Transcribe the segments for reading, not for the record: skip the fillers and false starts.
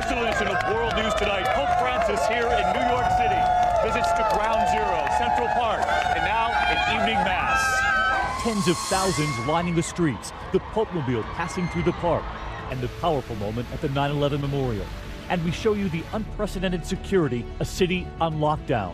special edition of World News Tonight. Pope Francis here in New York City visits to Ground Zero, Central Park, and now an evening mass. Tens of thousands lining the streets, the Pope-mobile passing through the park, and the powerful moment at the 9/11 memorial. And we show you the unprecedented security, a city on lockdown.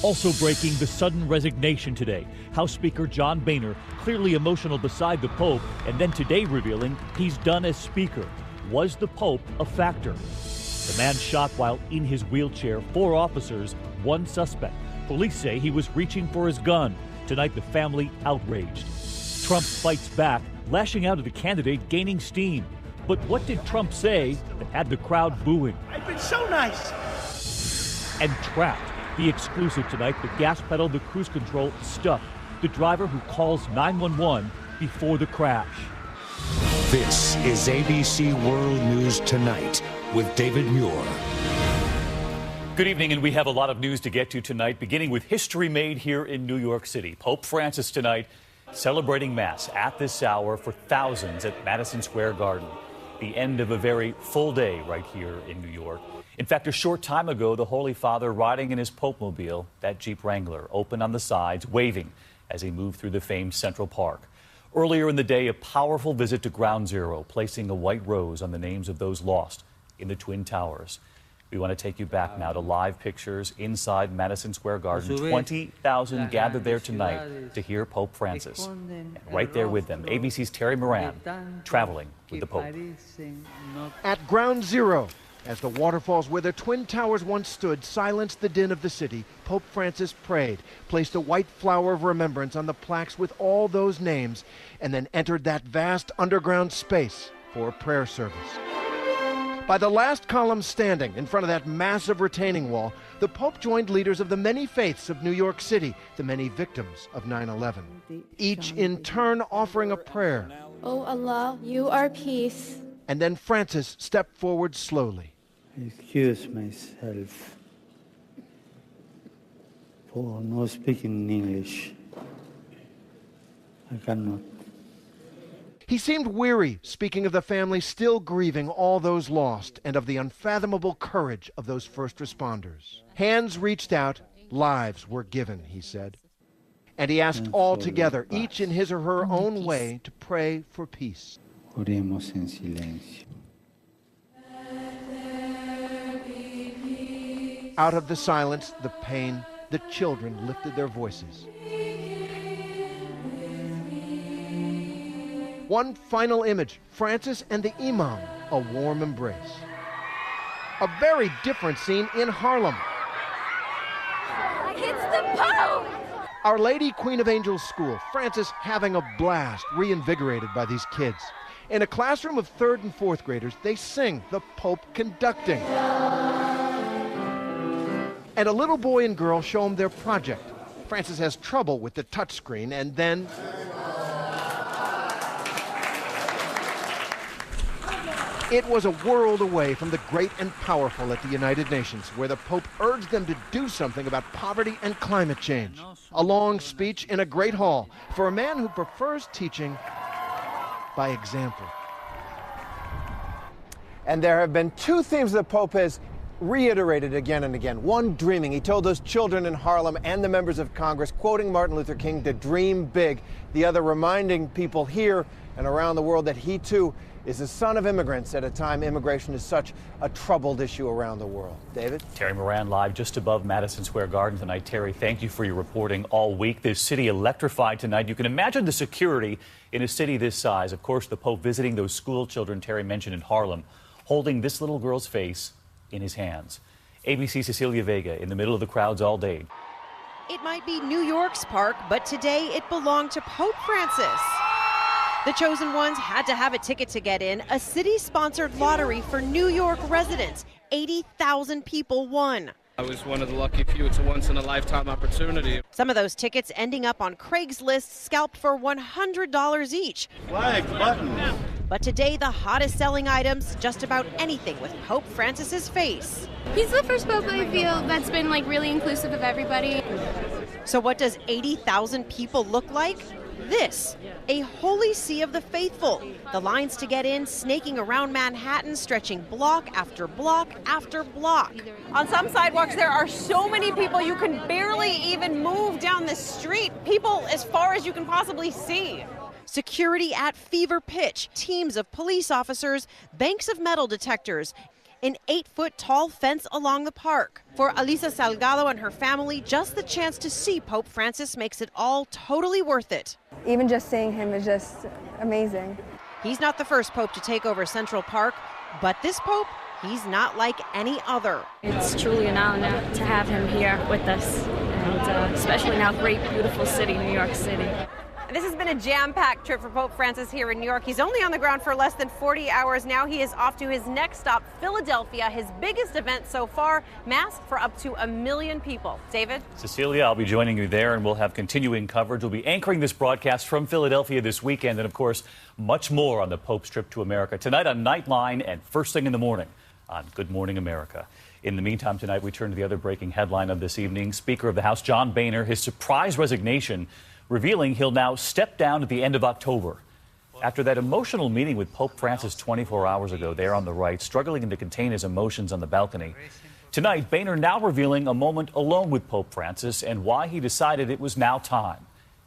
Also breaking, the sudden resignation today. House Speaker John Boehner, clearly emotional beside the Pope, and then today revealing he's done as Speaker. Was the Pope a factor? The man shot while in his wheelchair, 4 officers, 1 suspect. Police say he was reaching for his gun. Tonight, the family outraged. Trump fights back, lashing out at the candidate, gaining steam. But what did Trump say that had the crowd booing? I've been so nice. And trapped. The exclusive tonight, the gas pedal, the cruise control stuck. The driver who calls 911 before the crash. This is ABC World News Tonight with David Muir. Good evening, and we have a lot of news to get to tonight, beginning with history made here in New York City. Pope Francis tonight celebrating Mass at this hour for thousands at Madison Square Garden. The end of a very full day right here in New York. In fact, a short time ago, the Holy Father riding in his Pope-mobile, that Jeep Wrangler, open on the sides, waving as he moved through the famed Central Park. Earlier in the day, a powerful visit to Ground Zero, placing a white rose on the names of those lost in the Twin Towers. We want to take you back now to live pictures inside Madison Square Garden. 20,000 gathered there tonight to hear Pope Francis. And right there with them, ABC's Terry Moran, traveling with the Pope. At Ground Zero, as the waterfalls where the Twin Towers once stood silenced the din of the city, Pope Francis prayed, placed a white flower of remembrance on the plaques with all those names, and then entered that vast underground space for a prayer service. By the last column standing in front of that massive retaining wall, the Pope joined leaders of the many faiths of New York City, the many victims of 9/11, each in turn offering a prayer. Oh Allah, you are peace. And then Francis stepped forward slowly. Excuse myself for not speaking English. I cannot. He seemed weary, speaking of the family still grieving all those lost and of the unfathomable courage of those first responders. Hands reached out, lives were given, he said. And he asked all together, each in his or her own way, to pray for peace. Oremos en silencio. Out of the silence, the pain, the children lifted their voices. One final image, Francis and the Imam, a warm embrace. A very different scene in Harlem. It's the Pope! Our Lady Queen of Angels School, Francis having a blast, reinvigorated by these kids. In a classroom of 3rd and 4th graders, they sing, the Pope conducting. And a little boy and girl show him their project. Francis has trouble with the touchscreen, and then it was a world away from the great and powerful at the United Nations, where the Pope urged them to do something about poverty and climate change. A long speech in a great hall for a man who prefers teaching by example. And there have been 2 themes the Pope has reiterated again and again. One, dreaming. He told those children in Harlem and the members of Congress, quoting Martin Luther King, to dream big. The other, reminding people here and around the world that he too is the son of immigrants at a time immigration is such a troubled issue around the world. David? Terry Moran live just above Madison Square Garden tonight. Terry, thank you for your reporting all week. This city electrified tonight. You can imagine the security in a city this size. Of course, the Pope visiting those school children Terry mentioned in Harlem, holding this little girl's face in his hands. ABC Cecilia Vega in the middle of the crowds all day. It might be New York's park, but today it belonged to Pope Francis. The chosen ones had to have a ticket to get in, a city-sponsored lottery for New York residents. 80,000 people won. I was one of the lucky few. It's a once-in-a-lifetime opportunity. Some of those tickets ending up on Craigslist, scalped for $100 each. Flag button. But today, the hottest-selling items, just about anything with Pope Francis's face. He's the first Pope I feel that's been really inclusive of everybody. So what does 80,000 people look like? this, a holy sea of the faithful. The lines to get in snaking around Manhattan, stretching block after block after block. On some sidewalks, there are so many people you can barely even move down the street. People as far as you can possibly see. Security at fever pitch, teams of police officers, banks of metal detectors, an 8-foot-tall fence along the park. For Alisa Salgado and her family, just the chance to see Pope Francis makes it all totally worth it. Even just seeing him is just amazing. He's not the first pope to take over Central Park, but this pope, he's not like any other. It's truly an honor to have him here with us, and especially in our great, beautiful city, New York City. This has been a jam-packed trip for Pope Francis here in New York. He's only on the ground for less than 40 hours now. He is off to his next stop, Philadelphia, his biggest event so far, Mass for up to 1 million people. David? Cecilia, I'll be joining you there, and we'll have continuing coverage. We'll be anchoring this broadcast from Philadelphia this weekend, and, of course, much more on the Pope's trip to America tonight on Nightline and first thing in the morning on Good Morning America. In the meantime, tonight we turn to the other breaking headline of this evening. Speaker of the House John Boehner, his surprise resignation, revealing he'll now step down at the end of October. After that emotional meeting with Pope Francis 24 hours ago there on the right, struggling to contain his emotions on the balcony. Tonight, Boehner now revealing a moment alone with Pope Francis and why he decided it was now time.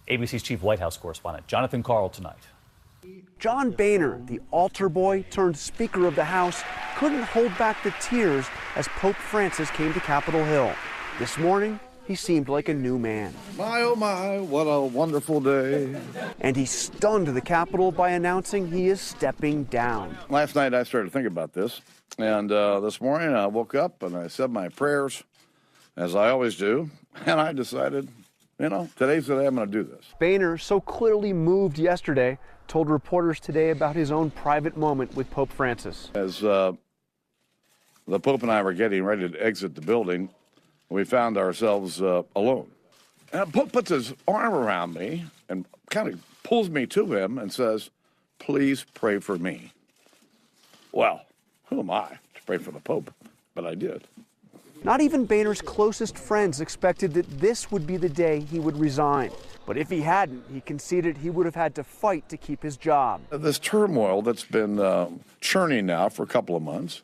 ABC's chief White House correspondent Jonathan Karl tonight. John Boehner, the altar boy turned Speaker of the House, couldn't hold back the tears as Pope Francis came to Capitol Hill. This morning, he seemed like a new man. My, oh my, what a wonderful day. And he stunned the Capitol by announcing he is stepping down. Last night I started to think about this, and this morning I woke up and I said my prayers, as I always do, and I decided, today's the day I'm going to do this. Boehner, so clearly moved yesterday, told reporters today about his own private moment with Pope Francis. As the Pope and I were getting ready to exit the building, we found ourselves alone. And the Pope puts his arm around me and kind of pulls me to him and says, "Please pray for me." Well, who am I to pray for the Pope? But I did. Not even Boehner's closest friends expected that this would be the day he would resign. But if he hadn't, he conceded he would have had to fight to keep his job. This turmoil that's been churning now for a couple of months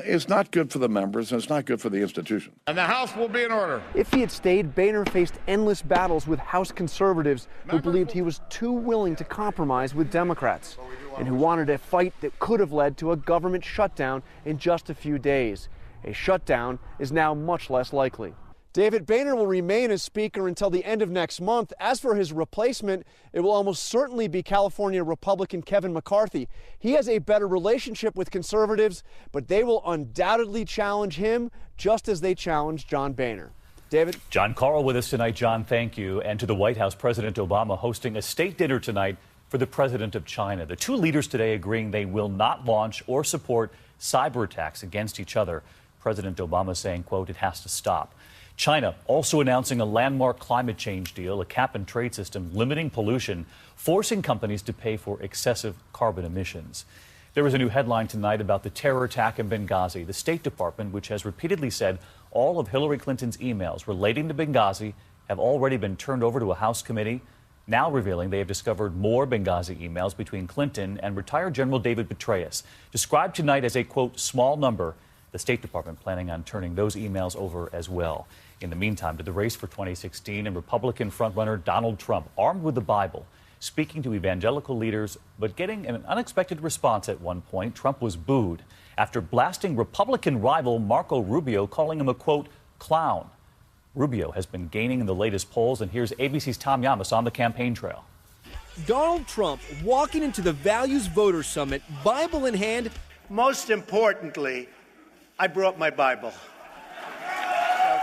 is not good for the members, and it's not good for the institution. And the House will be in order. If he had stayed, Boehner faced endless battles with House conservatives who believed he was too willing to compromise with Democrats and who wanted a fight that could have led to a government shutdown in just a few days. A shutdown is now much less likely. David, Boehner will remain as Speaker until the end of next month. As for his replacement, it will almost certainly be California Republican Kevin McCarthy. He has a better relationship with conservatives, but they will undoubtedly challenge him just as they challenged John Boehner. David? John Karl with us tonight. John, thank you. And to the White House, President Obama hosting a state dinner tonight for the president of China. The two leaders today agreeing they will not launch or support cyber attacks against each other. President Obama saying, quote, "It has to stop." China also announcing a landmark climate change deal, a cap-and-trade system limiting pollution, forcing companies to pay for excessive carbon emissions. There was a new headline tonight about the terror attack in Benghazi. The State Department, which has repeatedly said all of Hillary Clinton's emails relating to Benghazi have already been turned over to a House committee, now revealing they have discovered more Benghazi emails between Clinton and retired General David Petraeus, described tonight as a, quote, small number. The State Department planning on turning those emails over as well. In the meantime, to the race for 2016 and Republican frontrunner Donald Trump, armed with the Bible, speaking to evangelical leaders, but getting an unexpected response at one point. Trump was booed after blasting Republican rival Marco Rubio, calling him a, quote, clown. Rubio has been gaining in the latest polls, and here's ABC's Tom Yamas on the campaign trail. Donald Trump walking into the Values Voter Summit, Bible in hand. Most importantly, I brought my Bible.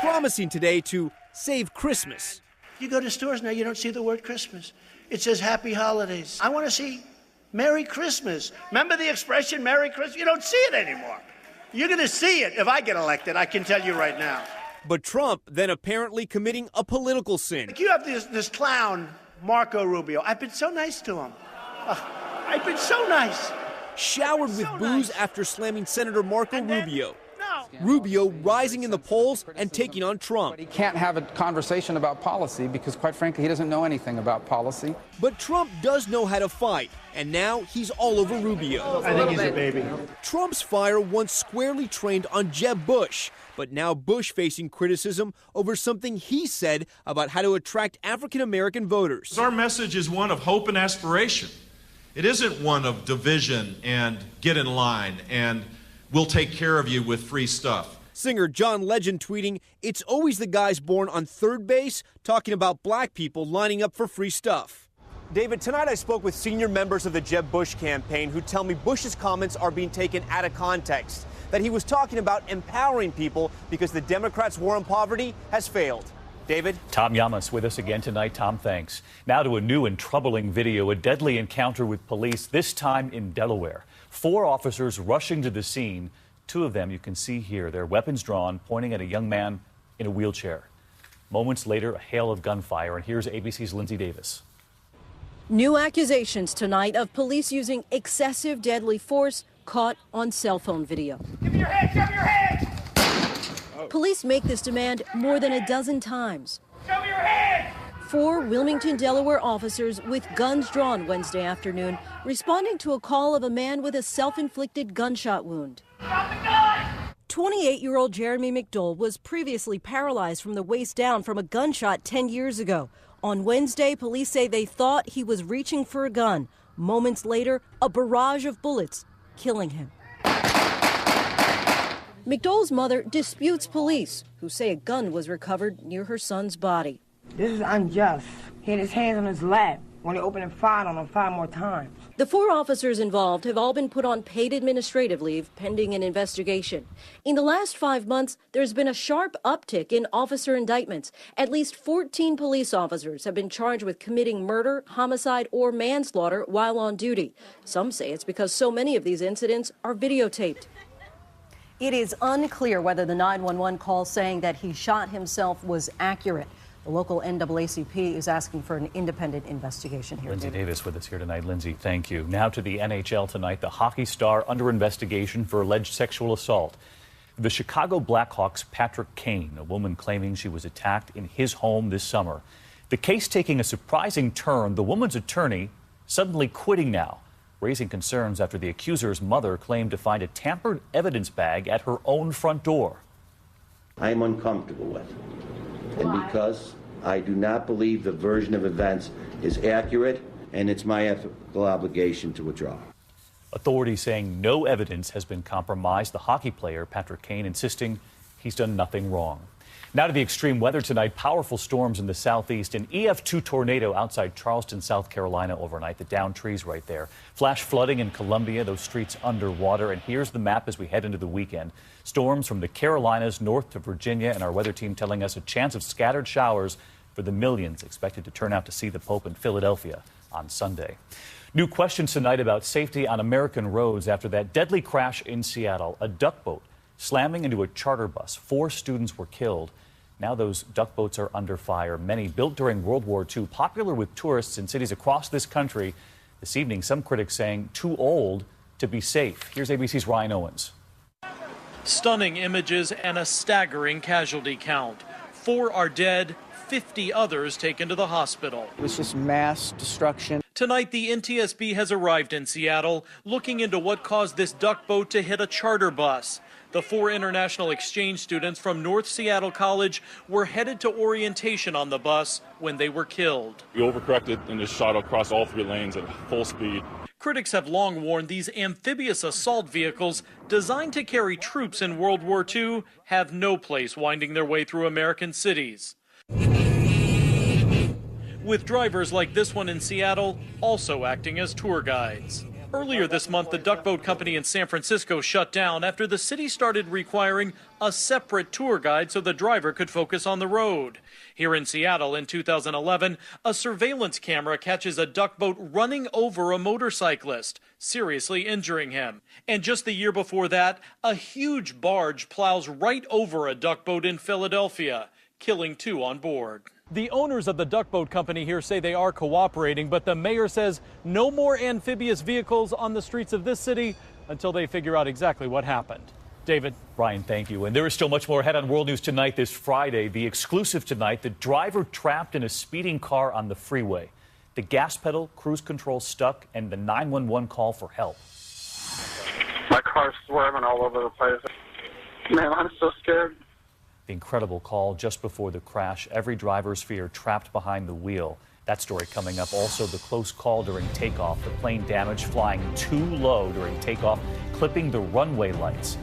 Promising today to save Christmas. You go to stores now, you don't see the word Christmas. It says Happy Holidays. I want to see Merry Christmas. Remember the expression Merry Christmas? You don't see it anymore. You're going to see it if I get elected, I can tell you right now. But Trump then apparently committing a political sin. You have this clown, Marco Rubio. I've been so nice to him. I've been so nice. Showered with booze after slamming Senator Marco Rubio. Rubio rising in the polls and taking on Trump. He can't have a conversation about policy because, quite frankly, he doesn't know anything about policy. But Trump does know how to fight, and now he's all over Rubio. I think he's a baby. Trump's fire once squarely trained on Jeb Bush, but now Bush facing criticism over something he said about how to attract African-American voters. Our message is one of hope and aspiration. It isn't one of division and get in line and we'll take care of you with free stuff. Singer John Legend tweeting, "It's always the guys born on third base talking about black people lining up for free stuff." David, tonight I spoke with senior members of the Jeb Bush campaign who tell me Bush's comments are being taken out of context, that he was talking about empowering people because the Democrats' war on poverty has failed. David? Tom Yamas with us again tonight. Tom, thanks. Now to a new and troubling video, a deadly encounter with police, this time in Delaware. 4 officers rushing to the scene. 2 of them you can see here, their weapons drawn, pointing at a young man in a wheelchair. Moments later, a hail of gunfire, and here's ABC's Lindsay Davis. New accusations tonight of police using excessive deadly force caught on cell phone video. Give me your hands, give me your hands! Police make this demand more than a dozen times. Show me your hands! 4 Wilmington, Delaware officers with guns drawn Wednesday afternoon, responding to a call of a man with a self-inflicted gunshot wound. 28-year-old Jeremy McDowell was previously paralyzed from the waist down from a gunshot 10 years ago. On Wednesday, police say they thought he was reaching for a gun. Moments later, a barrage of bullets, killing him. McDowell's mother disputes police, who say a gun was recovered near her son's body. This is unjust. He had his hands on his lap when he opened and fired on him 5 more times. The 4 officers involved have all been put on paid administrative leave pending an investigation. In the last 5 months, there's been a sharp uptick in officer indictments. At least 14 police officers have been charged with committing murder, homicide, or manslaughter while on duty. Some say it's because so many of these incidents are videotaped. It is unclear whether the 911 call saying that he shot himself was accurate. The local NAACP is asking for an independent investigation here. Lindsay Davis with us here tonight. Lindsay, thank you. Now to the NHL tonight. The hockey star under investigation for alleged sexual assault. The Chicago Blackhawks' Patrick Kane, a woman claiming she was attacked in his home this summer. The case taking a surprising turn, the woman's attorney suddenly quitting now, raising concerns after the accuser's mother claimed to find a tampered evidence bag at her own front door. I'm uncomfortable with it. And because I do not believe the version of events is accurate, and it's my ethical obligation to withdraw. Authorities saying no evidence has been compromised. The hockey player, Patrick Kane, insisting he's done nothing wrong. Now to the extreme weather tonight. Powerful storms in the southeast. An EF2 tornado outside Charleston, South Carolina overnight. The downed trees right there. Flash flooding in Columbia, those streets underwater. And here's the map as we head into the weekend. Storms from the Carolinas north to Virginia, and our weather team telling us a chance of scattered showers for the millions expected to turn out to see the Pope in Philadelphia on Sunday. New questions tonight about safety on American roads after that deadly crash in Seattle. A duck boat slamming into a charter bus. 4 students were killed. Now those duck boats are under fire, many built during World War II, popular with tourists in cities across this country. This evening, some critics saying too old to be safe. Here's ABC's Ryan Owens. Stunning images and a staggering casualty count. 4 are dead, 50 others taken to the hospital. It was just mass destruction. Tonight, the NTSB has arrived in Seattle, looking into what caused this duck boat to hit a charter bus. The 4 international exchange students from North Seattle College were headed to orientation on the bus when they were killed. We overcorrected and just shot across all 3 lanes at full speed. Critics have long warned these amphibious assault vehicles designed to carry troops in World War II have no place winding their way through American cities. With drivers like this one in Seattle also acting as tour guides. Earlier this month, the duck boat company in San Francisco shut down after the city started requiring a separate tour guide so the driver could focus on the road. Here in Seattle in 2011, a surveillance camera catches a duck boat running over a motorcyclist, seriously injuring him. And just the year before that, a huge barge plows right over a duck boat in Philadelphia, killing 2 on board. The owners of the duck boat company here say they are cooperating, but the mayor says no more amphibious vehicles on the streets of this city until they figure out exactly what happened. David. Brian, thank you. And there is still much more ahead on World News Tonight this Friday. The exclusive tonight, the driver trapped in a speeding car on the freeway. The gas pedal, cruise control stuck, and the 911 call for help. My car's swerving all over the place. Man, I'm so scared. The incredible call just before the crash. Every driver's fear trapped behind the wheel. That story coming up. Also, the close call during takeoff. The plane damaged, flying too low during takeoff, clipping the runway lights.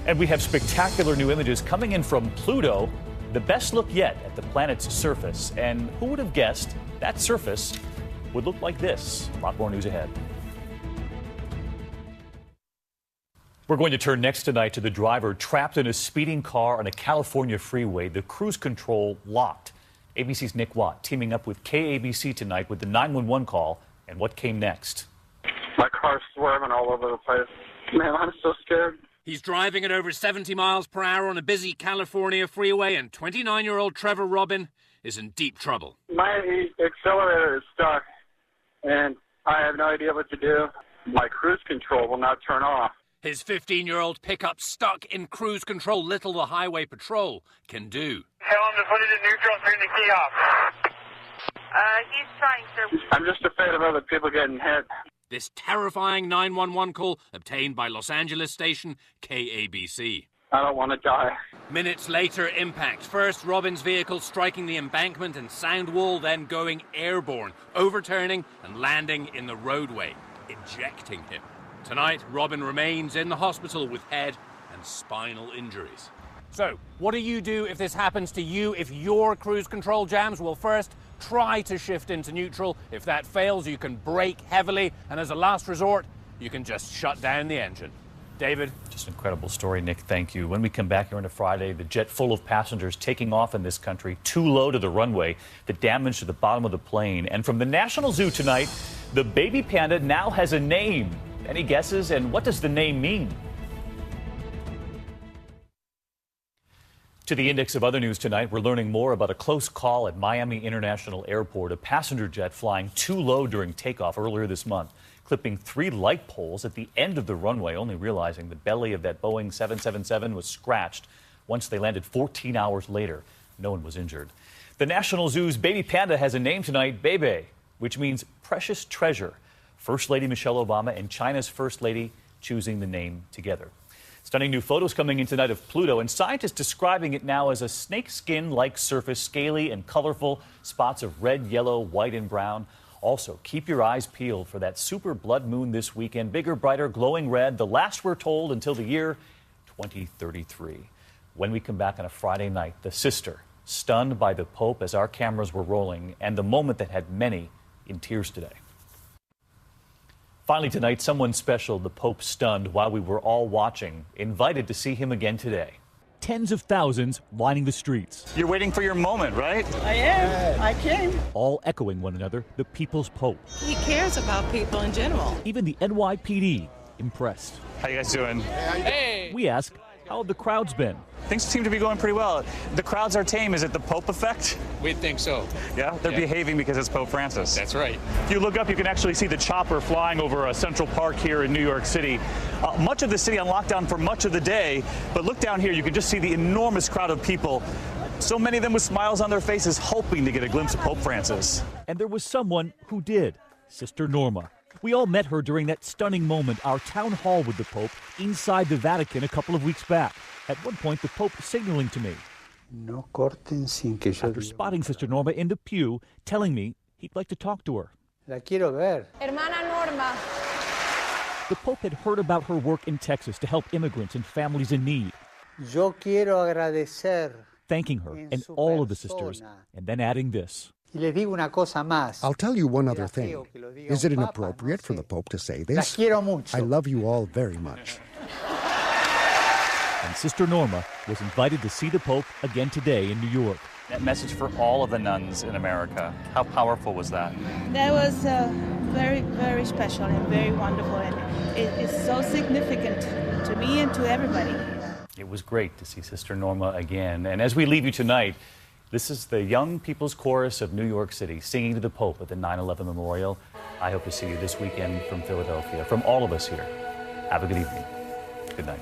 And we have spectacular new images coming in from Pluto. The best look yet at the planet's surface. And who would have guessed that surface would look like this? A lot more news ahead. We're going to turn next tonight to the driver trapped in a speeding car on a California freeway, the cruise control locked. ABC's Nick Watt teaming up with KABC tonight with the 911 call and what came next. My car's swerving all over the place. Man, I'm so scared. He's driving at over 70 miles per hour on a busy California freeway, and 29-year-old Trevor Robin is in deep trouble. My accelerator is stuck, and I have no idea what to do. My cruise control will not turn off. His 15-year-old pickup stuck in cruise control. Little the highway patrol can do. Tell him to put it in neutral, turn the key off. He's trying, sir. I'm just afraid of other people getting hit. This terrifying 911 call obtained by Los Angeles station KABC. I don't want to die. Minutes later, impact. First, Robin's vehicle striking the embankment and sound wall, then going airborne, overturning and landing in the roadway, ejecting him. Tonight, Robin remains in the hospital with head and spinal injuries. So, what do you do if this happens to you, if your cruise control jams? Well, first, try to shift into neutral. If that fails, you can brake heavily, and as a last resort, you can just shut down the engine. David? Just an incredible story, Nick. Thank you. When we come back here on a Friday, the jet full of passengers taking off in this country, too low to the runway, the damage to the bottom of the plane. And from the National Zoo tonight, the baby panda now has a name. Any guesses? And what does the name mean? To the index of other news tonight, we're learning more about a close call at Miami International Airport, a passenger jet flying too low during takeoff earlier this month, clipping 3 light poles at the end of the runway, only realizing the belly of that Boeing 777 was scratched once they landed 14 hours later. No one was injured. The National Zoo's baby panda has a name tonight, Bebe, which means precious treasure. First Lady Michelle Obama and China's First Lady choosing the name together. Stunning new photos coming in tonight of Pluto, and scientists describing it now as a snakeskin-like surface, scaly and colorful, spots of red, yellow, white, and brown. Also, keep your eyes peeled for that super blood moon this weekend. Bigger, brighter, glowing red, the last we're told until the year 2033. When we come back on a Friday night, the sister, stunned by the Pope as our cameras were rolling, and the moment that had many in tears today. Finally tonight, someone special, the Pope stunned while we were all watching, invited to see him again today. Tens of thousands lining the streets. You're waiting for your moment, right? I am. I came. All echoing one another, the People's Pope. He cares about people in general. Even the NYPD impressed. How you guys doing? Hey! We ask, how have the crowds been? Things seem to be going pretty well. The crowds are tame. Is it the Pope effect? We think so. Yeah? They're behaving because it's Pope Francis. That's right. If you look up, you can actually see the chopper flying over Central Park here in New York City. Much of the city on lockdown for much of the day, but look down here, you can just see the enormous crowd of people. So many of them with smiles on their faces, hoping to get a glimpse of Pope Francis. And there was someone who did, Sister Norma. We all met her during that stunning moment, our town hall with the Pope inside the Vatican a couple of weeks back. At one point, the Pope signaling to me. No corten sin que yo After spotting Sister Norma in the pew, telling me he'd like to talk to her. La quiero ver. Hermana Norma. The Pope had heard about her work in Texas to help immigrants and families in need. Yo quiero agradecer. Thanking her and all of the sisters, and then adding this. Y les digo una cosa más. I'll tell you one other thing. Is it inappropriate for the Pope to say this? La quiero mucho. I love you all very much. And Sister Norma was invited to see the Pope again today in New York. That message for all of the nuns in America, how powerful was that? That was very, very special and very wonderful, and it's so significant to me and to everybody. It was great to see Sister Norma again. And as we leave you tonight, this is the Young People's Chorus of New York City singing to the Pope at the 9/11 Memorial. I hope to see you this weekend from Philadelphia. From all of us here, have a good evening. Good night.